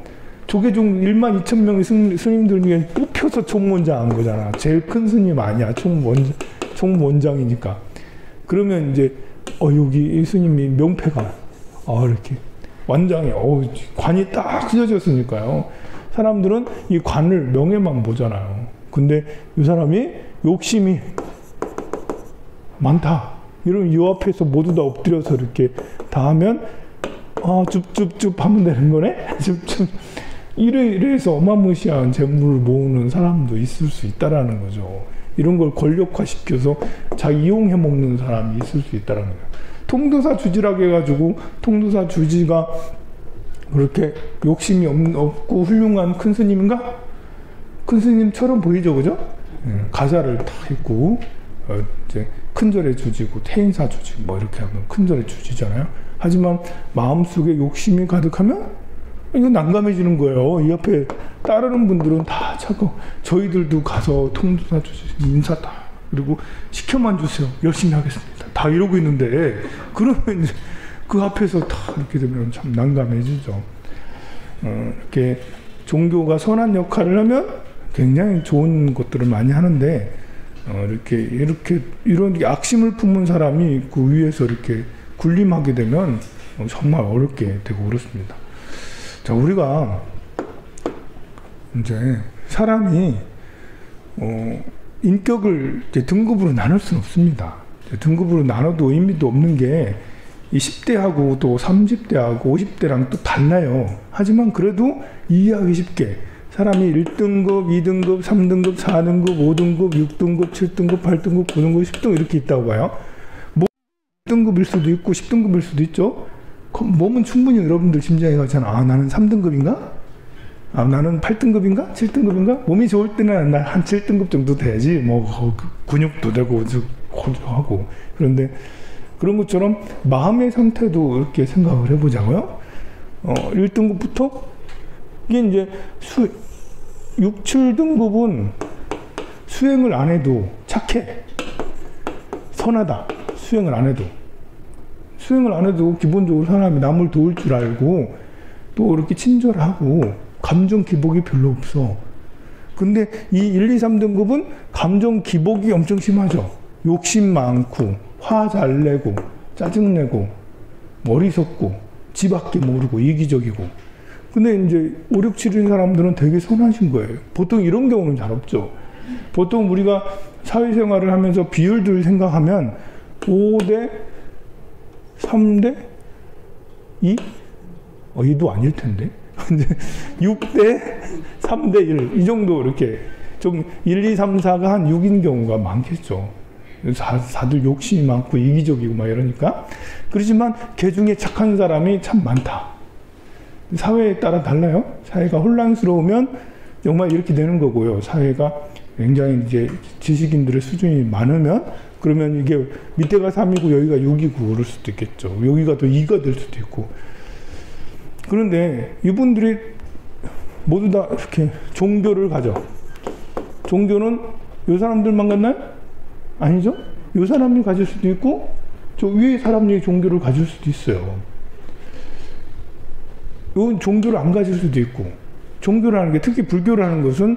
S1: 조계종 12,000명의 스님들 중에 뽑혀서 총무원장 한 거잖아. 제일 큰 스님 아니야. 총무원장이니까. 그러면 이제 여기 이 스님이 명패가 이렇게 완장에 관이 딱 휘어졌으니까요. 사람들은 이 관을 명예만 보잖아요. 근데 이 사람이 욕심이 많다. 이러면 이 앞에서 모두 다 엎드려서 이렇게 다 하면 줍줍줍 하면 되는 거네? 줍줍. 이래서 어마무시한 재물을 모으는 사람도 있을 수 있다라는 거죠. 이런 걸 권력화시켜서 자기 이용해 먹는 사람이 있을 수 있다라는 거예요. 통도사 주지라고 해가지고 통도사 주지가 그렇게 욕심이 없고 훌륭한 큰 스님인가? 큰 스님처럼 보이죠, 그죠? 가사를 딱 입고 이제 큰절에 주지고 태인사 주지 뭐 이렇게 하면 큰절에 주지잖아요. 하지만 마음속에 욕심이 가득하면 이건 난감해지는 거예요. 이 옆에 따르는 분들은 다 자꾸 저희들도 가서 통도사 주지 인사 다 그리고 시켜만 주세요. 열심히 하겠습니다. 다 이러고 있는데 그러면 이제 그 앞에서 다 이렇게 되면 참 난감해지죠. 이렇게 종교가 선한 역할을 하면 굉장히 좋은 것들을 많이 하는데 이런 악심을 품은 사람이 그 위에서 이렇게 군림하게 되면 정말 어렵게 되고 그렇습니다. 자, 우리가 이제 사람이 인격을 이제 등급으로 나눌 수는 없습니다. 등급으로 나눠도 의미도 없는 게 이 10대하고 또 30대하고 50대랑 또 달라요. 하지만 그래도 이해하기 쉽게 사람이 1등급, 2등급, 3등급, 4등급, 5등급, 6등급, 7등급, 8등급, 9등급, 10등급 이렇게 있다고 봐요. 뭐 1등급일 수도 있고 10등급일 수도 있죠. 몸은 충분히 여러분들 짐작해 가잖아. 아, 나는 3등급인가? 아, 나는 8등급인가? 7등급인가? 몸이 좋을 때는 한 7등급 정도 돼야지. 뭐 근육도 되고 하고. 그런데 그런 것처럼 마음의 상태도 이렇게 생각을 해보자고요. 1등급부터 이게 이제 6, 7등급은 수행을 안 해도 착해. 선하다. 수행을 안 해도 기본적으로 사람이 남을 도울 줄 알고 또 이렇게 친절하고 감정 기복이 별로 없어. 근데 이 1, 2, 3등급은 감정 기복이 엄청 심하죠. 욕심 많고 화 잘 내고 짜증내고 어리석고 지밖에 모르고 이기적이고. 근데 이제 5, 6, 7인 사람들은 되게 선하신 거예요. 보통 이런 경우는 잘 없죠. 보통 우리가 사회생활을 하면서 비율들 생각하면 5대 3대 2? 2도 아닐 텐데. 6대 3대 1. 이 정도 이렇게 좀 1, 2, 3, 4가 한 6인 경우가 많겠죠. 다들 욕심이 많고 이기적이고 막 이러니까. 그렇지만 개 중에 착한 사람이 참 많다. 사회에 따라 달라요. 사회가 혼란스러우면 정말 이렇게 되는 거고요. 사회가 굉장히 이제 지식인들의 수준이 많으면 그러면 이게 밑에가 3이고 여기가 6이고 그럴 수도 있겠죠. 여기가 또 2가 될 수도 있고. 그런데 이분들이 모두 다 이렇게 종교를 가져. 종교는 이 사람들만 갖나요? 아니죠? 이 사람이 가질 수도 있고 저 위에 사람이 종교를 가질 수도 있어요. 이건 종교를 안 가질 수도 있고. 종교라는 게 특히 불교라는 것은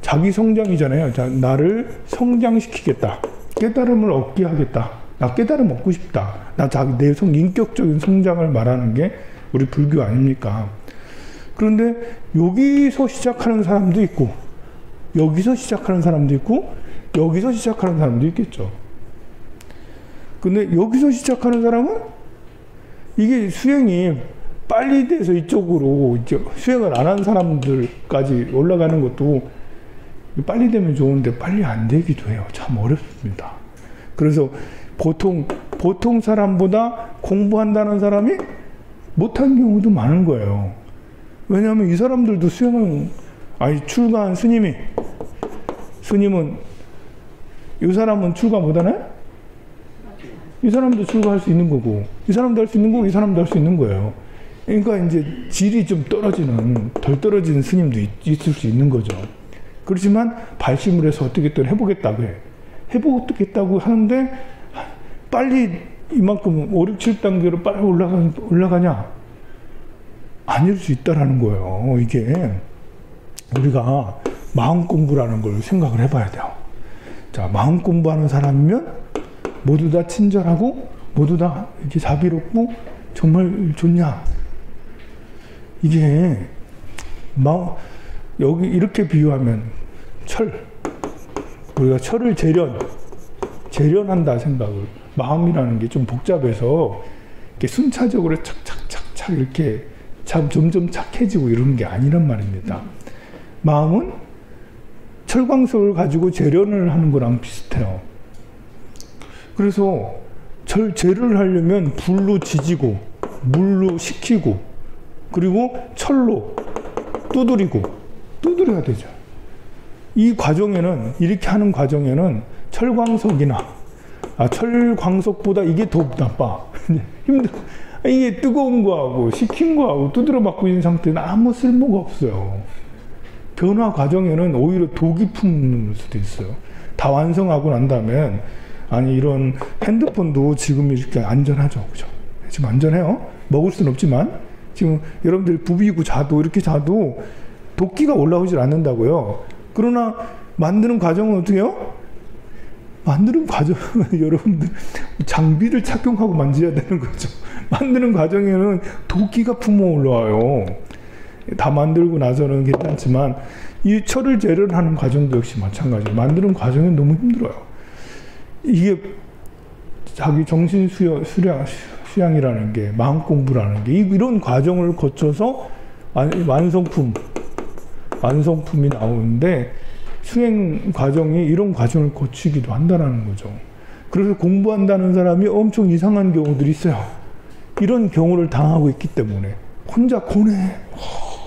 S1: 자기 성장이잖아요. 자, 나를 성장시키겠다. 깨달음을 얻게 하겠다. 나 깨달음 얻고 싶다. 나 내 인격적인 성장을 말하는 게 우리 불교 아닙니까? 그런데 여기서 시작하는 사람도 있고 여기서 시작하는 사람도 있고 여기서 시작하는 사람도 있겠죠. 근데 여기서 시작하는 사람은 이게 수행이 빨리 돼서 이쪽으로 이제 수행을 안 한 사람들까지 올라가는 것도 빨리 되면 좋은데 빨리 안 되기도 해요. 참 어렵습니다. 그래서 보통 사람보다 공부한다는 사람이 못한 경우도 많은 거예요. 왜냐하면 이 사람들도 수행을 출가한 스님은 이 사람은 출가 못하나요? 이 사람도 출가할 수 있는 거고 이 사람도 할 수 있는 거고 이 사람도 할 수 있는 거예요. 그러니까 이제 질이 좀 덜 떨어지는 스님도 있을 수 있는 거죠. 그렇지만 발심을 해서 어떻게 또 해보겠다고 해. 해보겠다고 하는데 빨리 이만큼 5, 6, 7단계로 빨리 올라가냐? 아닐 수 있다라는 거예요. 이게 우리가 마음 공부라는 걸 생각을 해봐야 돼요. 자, 마음 공부하는 사람이면 모두 다 친절하고 모두 다 이렇게 자비롭고 정말 좋냐? 이게 여기 이렇게 비유하면 우리가 철을 재련한다 생각을. 마음이라는 게 좀 복잡해서 이렇게 순차적으로 착착착착 이렇게 점점 착해지고 이러는 게 아니란 말입니다. 마음은 철광석을 가지고 재련을 하는 거랑 비슷해요. 그래서 재를 하려면 불로 지지고 물로 식히고 그리고 철로 두드려야 되죠. 이 과정에는 이렇게 하는 과정에는 철광석보다 이게 더 나빠. 힘들어. 이게 뜨거운 거하고 식힌 거하고 두드려 맞고 있는 상태는 아무 쓸모가 없어요. 변화 과정에는 오히려 독이 품을 수도 있어요. 다 완성하고 난 다음에 이런 핸드폰도 지금 이렇게 안전하죠. 그죠? 지금 안전해요. 먹을 수는 없지만 지금 여러분들이 부비고 이렇게 자도 도끼가 올라오질 않는다고요. 그러나 만드는 과정은 어떻게 해요? 만드는 과정은 여러분들 장비를 착용하고 만져야 되는 거죠. 만드는 과정에는 도끼가 품어 올라와요. 다 만들고 나서는 괜찮지만 이 철을 재련하는 과정도 역시 마찬가지예요. 만드는 과정은 너무 힘들어요. 이게 자기 정신 수양이라는 게, 마음 공부라는 게, 이런 과정을 거쳐서 완성품이 나오는데, 수행 과정이 이런 과정을 거치기도 한다는 거죠. 그래서 공부한다는 사람이 엄청 이상한 경우들이 있어요. 이런 경우를 당하고 있기 때문에 혼자 고뇌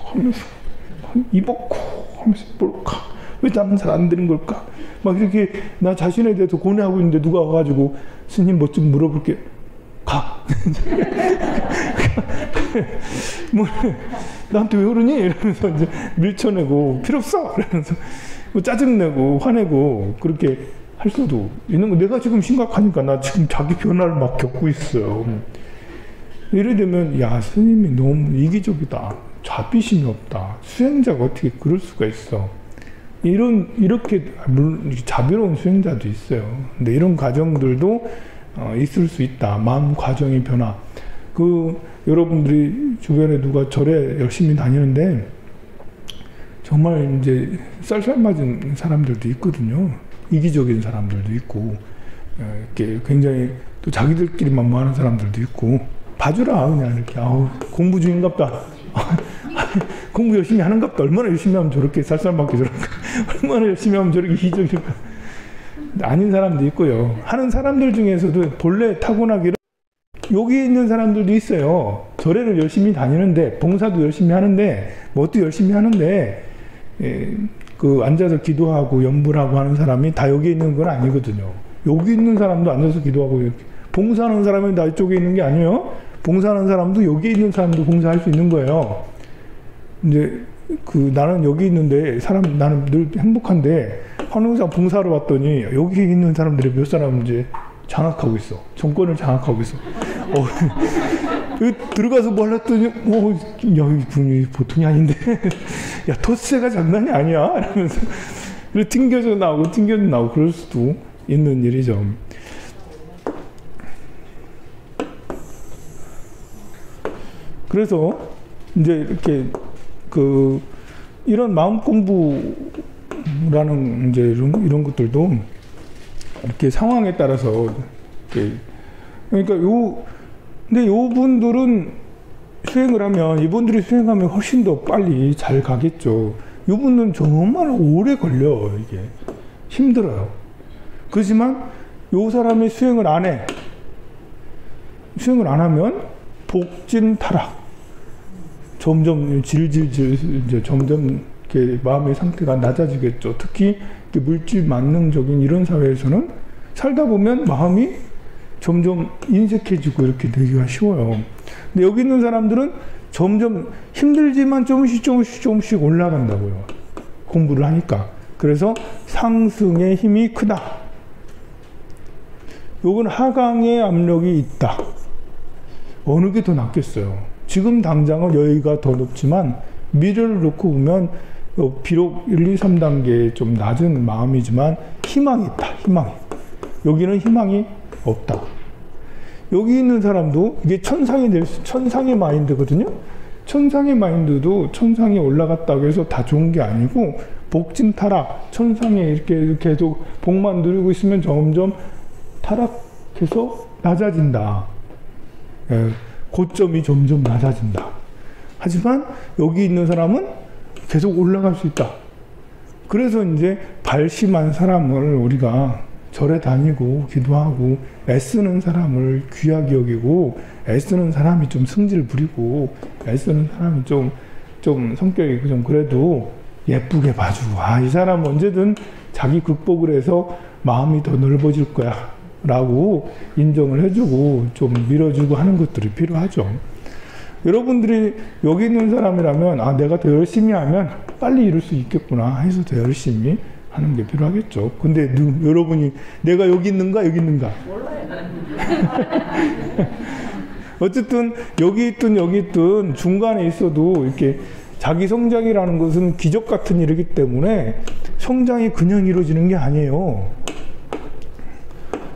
S1: 하면서 이벅고 하면서 뭘까? 왜 나는 잘 안 되는 걸까? 막 이렇게 나 자신에 대해서 고뇌하고 있는데 누가 와가지고 스님 뭐 좀 물어볼게. 가. 뭐 나한테 왜 그러니? 이러면서 이제 밀쳐내고 필요 없어. 이러면서 뭐 짜증내고 화내고 그렇게 할 수도 있는 거. 내가 지금 심각하니까 나 지금 자기 변화를 막 겪고 있어요. 예를 들면 야 스님이 너무 이기적이다. 자비심이 없다. 수행자가 어떻게 그럴 수가 있어. 이렇게 물론 자비로운 수행자도 있어요. 근데 이런 과정들도 있을 수 있다. 마음 과정의 변화. 여러분들이 주변에 누가 절에 열심히 다니는데 정말 이제 쌀쌀 맞은 사람들도 있거든요. 이기적인 사람들도 있고, 이렇게 굉장히 또 자기들끼리 만무하는 사람들도 있고, 봐주라, 그냥 이렇게, 공부 중인갑다. 공부 열심히 하는갑다. 얼마나 열심히 하면 저렇게 쌀쌀 맞게 저럴까. 얼마나 열심히 하면 저렇게 이기적일까. 아닌 사람도 있고요. 하는 사람들 중에서도 본래 타고나기를 여기 있는 사람들도 있어요. 절에를 열심히 다니는데, 봉사도 열심히 하는데, 뭣도 열심히 하는데, 앉아서 기도하고 염불하고 하는 사람이 다 여기 있는 건 아니거든요. 여기 있는 사람도 앉아서 기도하고 이렇게. 봉사하는 사람이 나 이쪽에 있는 게 아니에요. 봉사하는 사람도 여기 있는 사람도 봉사할 수 있는 거예요. 이제 나는 여기 있는데 나는 늘 행복한데 항상 봉사로 왔더니 여기 있는 사람들이 몇 사람 이제 장악하고 있어. 정권을 장악하고 있어. 들어가서 뭘 했더니, 야, 이분이 보통이 아닌데. 야, 토스가 장난이 아니야. 이러면서. 튕겨져 나오고, 그럴 수도 있는 일이죠. 그래서, 이제 이렇게, 이런 마음 공부라는, 이제 이런 것들도, 이렇게 상황에 따라서, 이렇게, 그러니까 근데 요분들은 수행을 하면, 이분들이 수행하면 훨씬 더 빨리 잘 가겠죠. 요분은 정말 오래 걸려, 이게. 힘들어요. 그렇지만, 요 사람이 수행을 안 해. 수행을 안 하면, 복진 타락. 점점 이제 점점 이렇게 마음의 상태가 낮아지겠죠. 특히 물질 만능적인 이런 사회에서는 살다 보면 마음이 점점 인색해지고 이렇게 되기가 쉬워요. 근데 여기 있는 사람들은 점점 힘들지만 조금씩 올라간다고요. 공부를 하니까. 그래서 상승의 힘이 크다. 요건 하강의 압력이 있다. 어느 게 더 낫겠어요? 지금 당장은 여기가 더 높지만 미래를 놓고 보면 비록 1, 2, 3단계 좀 낮은 마음이지만 희망이 있다. 희망이. 여기는 희망이 없다. 여기 있는 사람도 이게 천상의 마인드거든요. 천상의 마인드도 천상에 올라갔다고 해서 다 좋은 게 아니고 복진 타락, 천상에 이렇게 계속 복만 누리고 있으면 점점 타락해서 낮아진다. 고점이 점점 낮아진다. 하지만 여기 있는 사람은 계속 올라갈 수 있다. 그래서 이제 발심한 사람을 우리가 절에 다니고 기도하고 애쓰는 사람을 귀하게 여기고 애쓰는 사람이 좀 승질 부리고 애쓰는 사람이 좀 성격이 좀 그래도 예쁘게 봐주고 이 사람 언제든 자기 극복을 해서 마음이 더 넓어질 거야 라고 인정을 해주고 좀 밀어주고 하는 것들이 필요하죠. 여러분들이 여기 있는 사람이라면 내가 더 열심히 하면 빨리 이룰 수 있겠구나 해서 더 열심히 하는 게 필요하겠죠. 근데 여러분이 내가 여기 있는가 여기 있는가 어쨌든 여기 있든 중간에 있어도 이렇게 자기 성장이라는 것은 기적 같은 일이기 때문에 성장이 그냥 이루어지는 게 아니에요.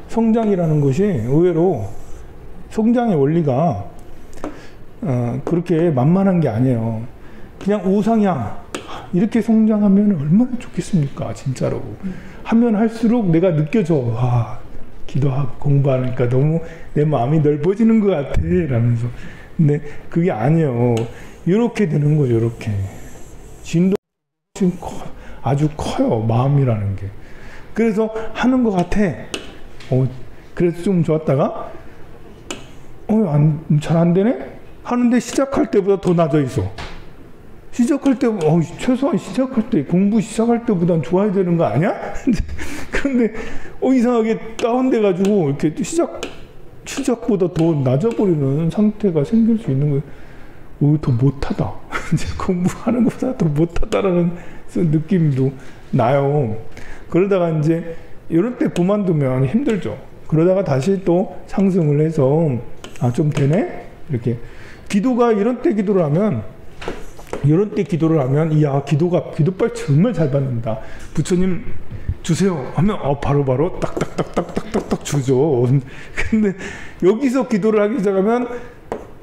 S1: 성장이라는 것이 의외로 성장의 원리가 그렇게 만만한 게 아니에요. 그냥 우상향 이렇게 성장하면 얼마나 좋겠습니까? 진짜로. 하면 할수록 내가 느껴져. 기도하고 공부하니까 너무 내 마음이 넓어지는 것 같아 라면서. 근데 그게 아니에요. 이렇게 되는 거예요. 이렇게 진도 지금 아주 커요. 마음이라는 게. 그래서 하는 것 같아. 그래서 좀 좋았다가 잘 안 되네? 하는데 시작할 때보다 더 낮아 있어. 시작할 때, 최소한 시작할 때, 공부 시작할 때보단 좋아야 되는 거 아니야? 그런데, 이상하게 다운돼가지고, 이렇게 시작보다 더 낮아버리는 상태가 생길 수 있는 거예요. 더 못하다. 이제 공부하는 것보다 더 못하다라는 느낌도 나요. 그러다가 이제, 이럴 때 그만두면 힘들죠. 그러다가 다시 또 상승을 해서, 좀 되네? 이렇게. 기도가 이런 때 기도를 하면, 기도빨 정말 잘 받는다. 부처님 주세요 하면 바로바로 딱딱딱딱딱딱 주죠. 근데 여기서 기도를 하기 시작하면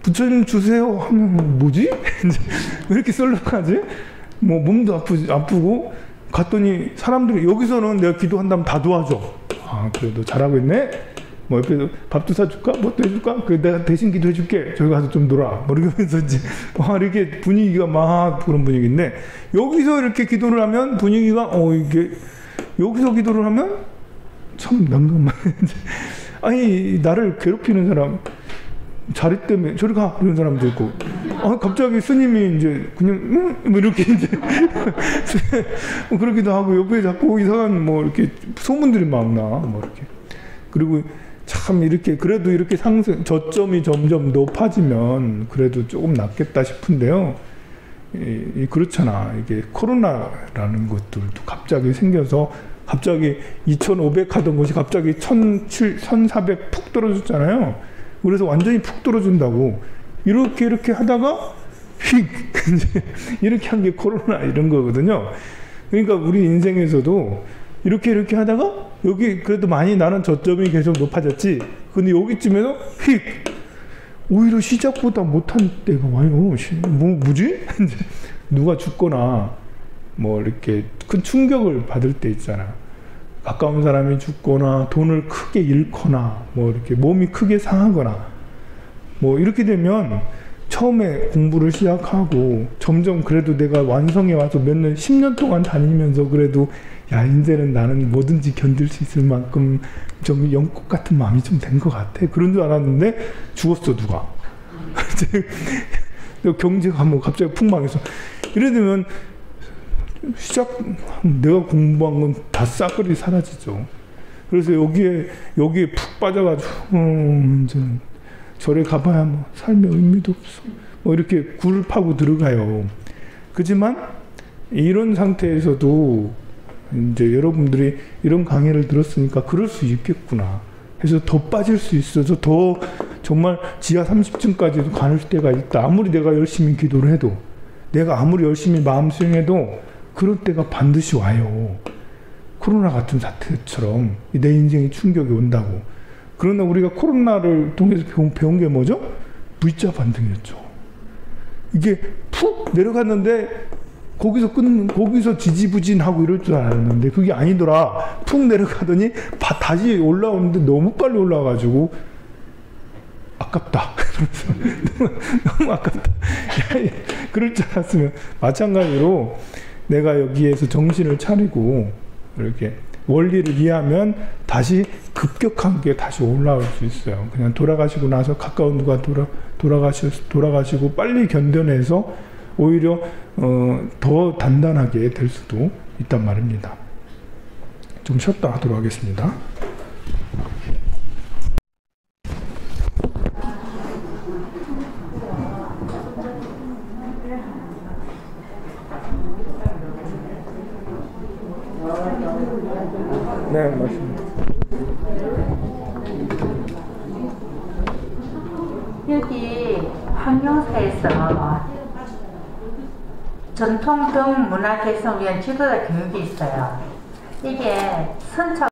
S1: 부처님 주세요 하면 뭐지? 왜 이렇게 썰렁하지? 뭐 몸도 아프고 갔더니 사람들이 여기서는 내가 기도한다면 다 도와줘. 그래도 잘하고 있네. 뭐 옆에서 밥도 사줄까? 뭐도 해줄까? 내가 대신 기도해줄게. 저기 가서 좀 놀아. 뭐 이러면서 이제 이렇게 분위기가 막 그런 분위기인데, 여기서 이렇게 기도를 하면 분위기가 이게 여기서 기도를 하면 참 난감한. 아니 나를 괴롭히는 사람, 자리 때문에 저리 가 이런 사람도 있고, 갑자기 스님이 이제 그냥 뭐 이렇게 이제 그러기도 하고, 옆에 자꾸 이상한 뭐 이렇게 소문들이 막 나. 뭐 이렇게. 그리고 참 이렇게 그래도 이렇게 저점이 점점 높아지면 그래도 조금 낫겠다 싶은데요. 그렇잖아. 이게 코로나라는 것들도 갑자기 생겨서 갑자기 2,500 하던 것이 갑자기 1,400 푹 떨어졌잖아요. 그래서 완전히 푹 떨어진다고. 이렇게 하다가 휙 이렇게 한 게 코로나 이런 거거든요. 그러니까 우리 인생에서도 이렇게 하다가 여기 그래도 많이 나는 저점이 계속 높아졌지. 근데 여기쯤에서 휙 오히려 시작보다 못한 때가 많이 뭐지? 누가 죽거나 뭐 이렇게 큰 충격을 받을 때 있잖아. 가까운 사람이 죽거나 돈을 크게 잃거나 뭐 이렇게 몸이 크게 상하거나 뭐 이렇게 되면 처음에 공부를 시작하고 점점 그래도 내가 완성해 와서 몇 년, 10년 동안 다니면서 그래도 이제는 나는 뭐든지 견딜 수 있을 만큼 좀 영국 같은 마음이 좀 된 것 같아. 그런 줄 알았는데 죽었어, 누가. 경제가 뭐 갑자기 풍망해서. 이래 되면 내가 공부한 건 다 싹그리 사라지죠. 그래서 여기에 푹 빠져가지고, 이제 절에 가봐야 뭐 삶의 의미도 없어. 뭐 이렇게 굴 파고 들어가요. 그지만 이런 상태에서도 이제 여러분들이 이런 강의를 들었으니까 그럴 수 있겠구나 해서 더 빠질 수 있어서 더 정말 지하 30층까지도 가는 때가 있다. 아무리 내가 열심히 기도를 해도, 내가 아무리 열심히 마음 수행해도 그런 때가 반드시 와요. 코로나 같은 사태처럼 내 인생에 충격이 온다고. 그러나 우리가 코로나를 통해서 배운 게 뭐죠? V자 반등이었죠. 이게 푹 내려갔는데 거기서 지지부진하고 이럴 줄 알았는데 그게 아니더라. 푹 내려가더니 다시 올라오는데 너무 빨리 올라와가지고 아깝다. 너무 아깝다. 그럴 줄 알았으면 마찬가지로 내가 여기에서 정신을 차리고 이렇게 원리를 이해하면 다시 급격하게 다시 올라올 수 있어요. 그냥 돌아가시고 나서 가까운 누가 돌아가시고 빨리 견뎌내서 오히려 더 단단하게 될 수도 있단 말입니다. 좀 쉬었다 하도록 하겠습니다. 네, 맞습니다.
S2: 여기 황룡사에서 전통등 문화개성위원 지도자 교육이 있어요. 이게 선착